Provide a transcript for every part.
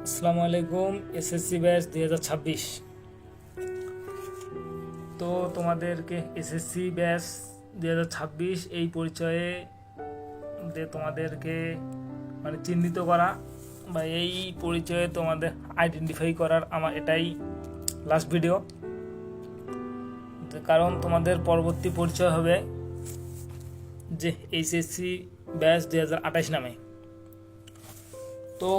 আসসালামু আলাইকুম। SSC batch 2026। তো তোমাদেরকে এসএসসি ব্যাচ 2026 এই পরিচয়ে যে তোমাদেরকে মানে চিহ্নিত করা বা এই পরিচয়ে তোমাদের আইডেন্টিফাই করার আমার এটাই লাস্ট ভিডিও। কারণ তোমাদের পরবর্তী পরিচয় হবে যে এইচএসসি ব্যাচ 2028 নামে। তো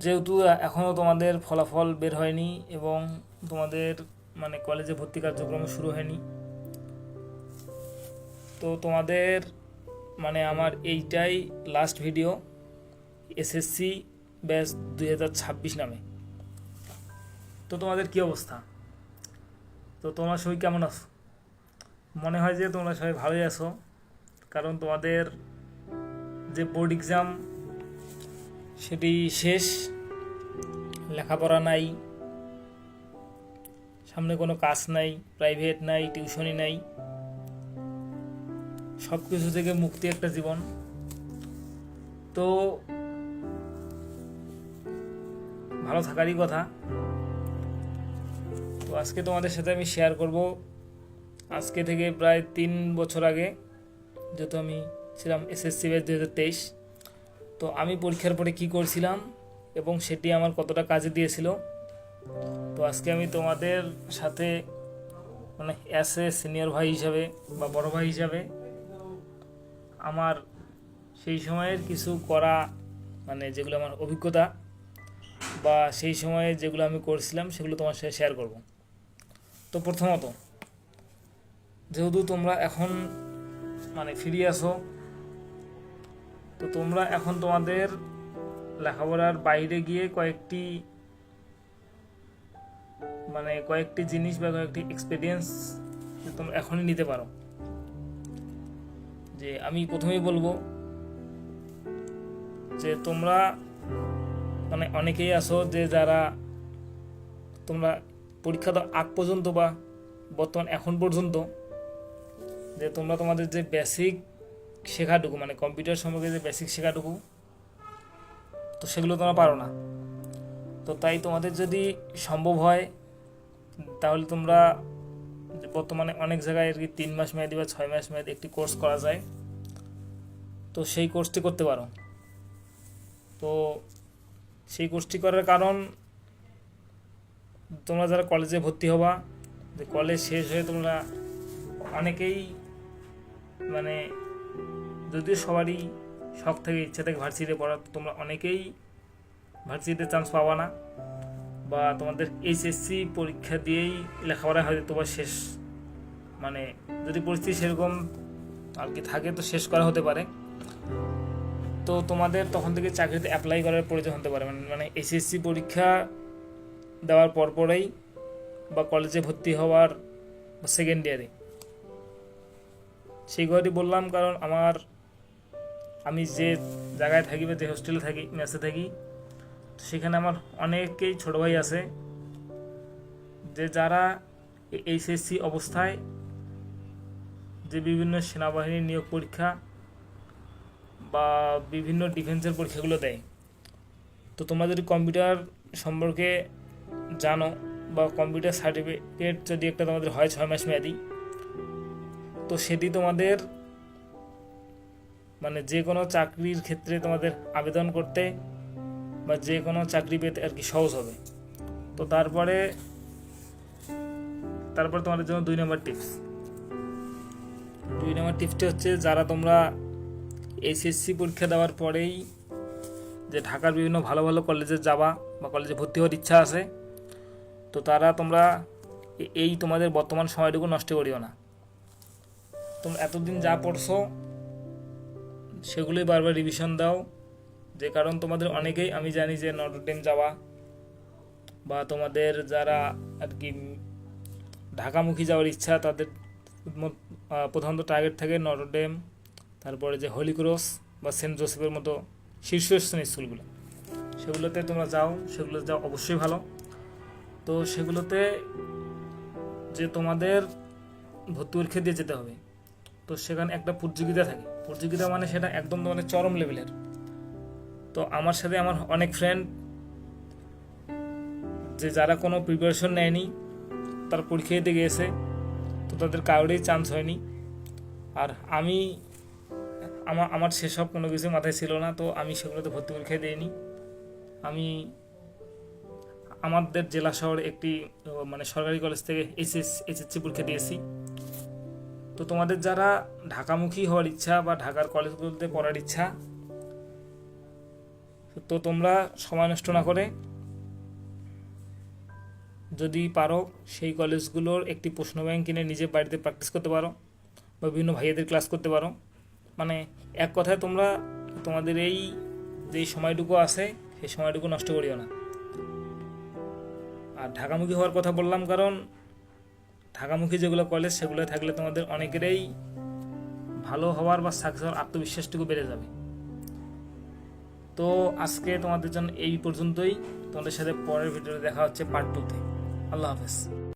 যেহেতু এখনও তোমাদের ফলাফল বের হয়নি এবং তোমাদের মানে কলেজে ভর্তি কার্যক্রম শুরু হয়নি, তো তোমাদের মানে আমার এইটাই লাস্ট ভিডিও এসএসসি ব্যাচ 2026 নামে। তো তোমাদের কি অবস্থা? তো তোমরা সবাই কেমন আছো? মনে হয় যে তোমরা সবাই ভালোই আছো, কারণ তোমাদের যে বোর্ড এক্সাম সেটি শেষ, লেখাপড়া নাই, সামনে কোনো কাজ নাই, প্রাইভেট নাই, টিউশনি নাই, সব কিছু থেকে মুক্তি একটা জীবন। তো ভালো থাকারই কথা। তো আজকে তোমাদের সাথে আমি শেয়ার করব আজকে থেকে প্রায় 3 বছর আগে, যেহেতু আমি ছিলাম এসএসসি ব্যাচ 2023। তো আমি পরীক্ষার পরে কি করছিলাম এবং সেটি আমার কতটা কাজে দিয়েছিল। তো আজকে আমি তোমাদের সাথে মানে অ্যাজ এ সিনিয়র ভাই হিসাবে বা বড় ভাই হিসাবে আমার সেই সময়ের কিছু করা মানে যেগুলো আমার অভিজ্ঞতা বা সেই সময়ে যেগুলো আমি করছিলাম সেগুলো তোমার সাথে শেয়ার করব। তো প্রথমত, যেহেতু তোমরা এখন মানে ফিরে আসো, তো তোমরা এখন তোমাদের লেখাপড়ার বাইরে গিয়ে কয়েকটি জিনিস বা কয়েকটি এক্সপিরিয়েন্স তোমরা এখনই নিতে পারো। যে আমি প্রথমেই বলবো যে তোমরা মানে অনেকেই আছো যে যারা তোমরা পরীক্ষা দেওয়ার আগ পর্যন্ত বা বর্তমান এখন পর্যন্ত যে তোমরা তোমাদের যে বেসিক শেখাটুকু মানে কম্পিউটার সম্পর্কে যে বেসিক শেখাটুকু, তো সেগুলো তোমরা পারো না। তো তাই তোমাদের যদি সম্ভব হয় তাহলে তোমরা বর্তমানে অনেক জায়গায় আর কি 3 মাস মেয়াদি বা 6 মাস মেয়াদি একটি কোর্স করা যায়, তো সেই কোর্সটি করতে পারো। তো সেই কোর্সটি করার কারণ তোমরা যারা কলেজে ভর্তি হবা, যে কলেজ শেষ হয়ে তোমরা অনেকেই মানে যদিও সবারই শখ থেকে ইচ্ছা থেকে ভার্সিটিতে পড়ার, তোমরা অনেকেই ভার্সিটিতে চান্স পাবা না বা তোমাদের এইচএসসি পরীক্ষা দিয়েই লেখাপড়া হয়তো তোমার শেষ, মানে যদি পরিস্থিতি সেরকম আর কি থাকে তো শেষ করা হতে পারে। তো তোমাদের তখন থেকে চাকরিতে অ্যাপ্লাই করার প্রয়োজন হতে পারে, মানে এইচএসসি পরীক্ষা দেওয়ার পরপরেই বা কলেজে ভর্তি হওয়ার সেকেন্ড ইয়ারে। সেই কথাটি বললাম কারণ আমি যে জায়গায় থাকি বা যে হোস্টেলে থাকি, মেসে থাকি, সেখানে আমার অনেকেই ছোটো ভাই আছে যে যারা এইচএসসি অবস্থায় যে বিভিন্ন সেনাবাহিনীর নিয়োগ পরীক্ষা বা বিভিন্ন ডিফেন্সের পরীক্ষাগুলো দেয়। তো তোমরা যদি কম্পিউটার সম্পর্কে জানো বা কম্পিউটার সার্টিফিকেট যদি একটা তোমাদের হয় 6 মাস মেয়াদি, তো সেটি তোমাদের মানে যে কোনো চাকরির ক্ষেত্রে তোমাদের আবেদন করতে বা যে কোনো চাকরি পেতে আর কি সহজ হবে। তো তারপরে তোমাদের জন্য 2 নম্বর টিপসটি হচ্ছে, যারা তোমরা এইচএসসি পরীক্ষা দেওয়ার পরেই যে ঢাকার বিভিন্ন ভালো ভালো কলেজে যাবা বা কলেজে ভর্তি হওয়ার ইচ্ছা আছে, তো তোমরা এই তোমাদের বর্তমান সময়টুকু নষ্ট করিও না। তোমরা এতদিন যা পড়ছো সেগুলোই বারবার রিভিশন দাও। যে কারণ তোমাদের অনেকেই আমি জানি যে নটরডেম যাওয়া বা তোমাদের যারা আর কি ঢাকামুখী যাওয়ার ইচ্ছা, তাদের প্রধানত টার্গেট থাকে নটরডেম, তারপরে যে হলি ক্রস বা সেন্ট জোসেফের মতো শীর্ষস্থানীয় স্কুলগুলো, সেগুলোতে তোমরা সেগুলো যাও অবশ্যই ভালো। তো সেগুলোতে যে তোমাদের ভর্তি পরীক্ষা দিয়ে যেতে হবে, তো সেখানে একটা প্রতিযোগিতা থাকে। প্রতিযোগিতা মানে সেটা একদম মানে চরম লেভেলের। তো আমার সাথে আমার অনেক ফ্রেন্ড যে যারা কোনো প্রিপারেশন নেয়নি তারা পরীক্ষা দিতে গিয়েছে, তো তাদের কারোরই চান্স হয়নি। আর আমি আমার সেসব কোনো কিছু মাথায় ছিল না, তো আমি সেগুলোতে ভর্তি পরীক্ষায় দিইনি। আমি আমাদের জেলা শহর একটি মানে সরকারি কলেজ থেকে এইচএসসি পরীক্ষা দিয়েছি। তো তোমাদের যারা ঢাকামুখী হওয়ার ইচ্ছা বা ঢাকার কলেজগুলোতে পড়ার ইচ্ছা, তো তোমরা সময় নষ্ট না করে যদি পারো সেই কলেজগুলোর একটি প্রশ্ন ব্যাংক কিনে নিজে বাড়িতে প্র্যাকটিস করতে পারো বা বিভিন্ন ভাইয়াদের ক্লাস করতে পারো। মানে এক কথায় তোমরা তোমাদের এই যেই সময়টুকু আছে সেই সময়টুকু নষ্ট করিও না। আর ঢাকামুখী হওয়ার কথা বললাম কারণ ঢাকামুখী যেগুলো কলেজ সেগুলো থাকলে তোমাদের অনেকেরই ভালো হওয়ার বা সাকসেস হওয়ার আত্মবিশ্বাসটুকু বেড়ে যাবে। তো আজকে তোমাদের জন্য এই পর্যন্তই। তোমাদের সাথে পরের ভিডিওতে দেখা হচ্ছে পার্ট 2-তে। আল্লাহ হাফেজ।